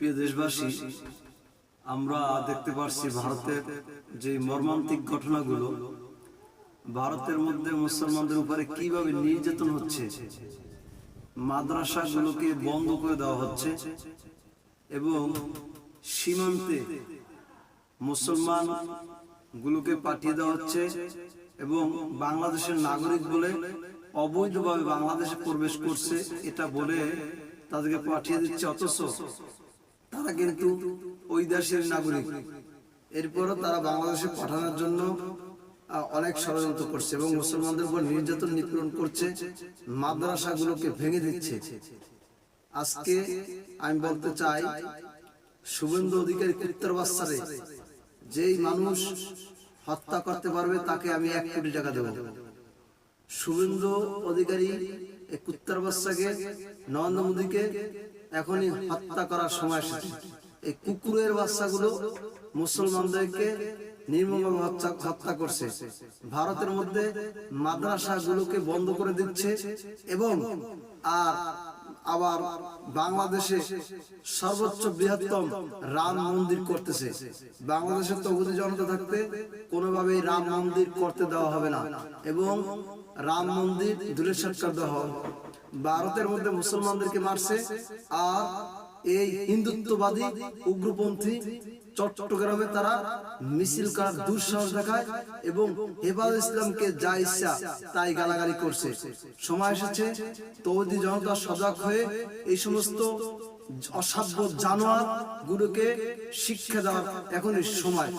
প্রিয় দেশবাসী, আমরা দেখতে পাচ্ছি ভারতের যে মর্মান্তিক ঘটনাগুলো, ভারতের মধ্যে মুসলমানদের উপরে কিভাবে নির্যাতন হচ্ছে, মাদ্রাসাগুলোকে বন্ধ করে দেওয়া হচ্ছে এবং সীমান্তে মুসলমান গুলোকে পাঠিয়ে দেওয়া হচ্ছে এবং বাংলাদেশের নাগরিক বলে অবৈধভাবে বাংলাদেশে প্রবেশ করছে এটা বলে তাদেরকে পাঠিয়ে দিচ্ছে, অথচ তারা কিন্তু ওই দেশের নাগরিক। এরপরও তারা বাংলাদেশে পাঠানোর জন্য অনেক ষড়যন্ত্র করছে এবং মুসলমানদের উপর নির্যাতন নিপীড়ন করছে, মাদ্রাসাগুলোকে ভেঙে দিচ্ছে। আজকে আমি বলতে চাই, শুভেন্দু অধিকারী কুত্তার বাচ্চারে যেই মানুষ হত্যা করতে পারবে তাকে আমি 1 কোটি টাকা দেব। শুভেন্দু অধিকারী এই কুত্তার বাচ্চাকে, নরেন্দ্র মোদীকে এখনই হত্যা করার সময় এসেছে। এই কুকুরের বাচ্চাগুলো মুসলমানদেরকে নির্মমভাবে হত্যা করছে, ভারতের মধ্যে মাদ্রাসাগুলোকে বন্ধ করে দিচ্ছে এবং আবার বাংলাদেশে সর্বোচ্চ বৃহত্তম রাম মন্দির করতেছে। বাংলাদেশের তৌহিদি জনতা থাকতে কোনোভাবেই রাম মন্দির করতে দেওয়া হবে না এবং রাম মন্দির দূরে সরকার দেওয়া হবে। ভারতের মধ্যে মুসলমানদেরকে মারছে আর এই হিন্দুত্ববাদী উগ্রপন্থী চট্টগ্রামে তারা মিছিল করার দুঃসাহস দেখায় এবং হেফাজত ইসলামকে যা ইচ্ছা তাই গালাগালি করছে। সময় এসেছে তৌহিদি জনতা সজাগ হয়ে এই সমস্ত অসাধ্য জানোয়ার গুলোকে শিক্ষা দেওয়ার এখনই সময়।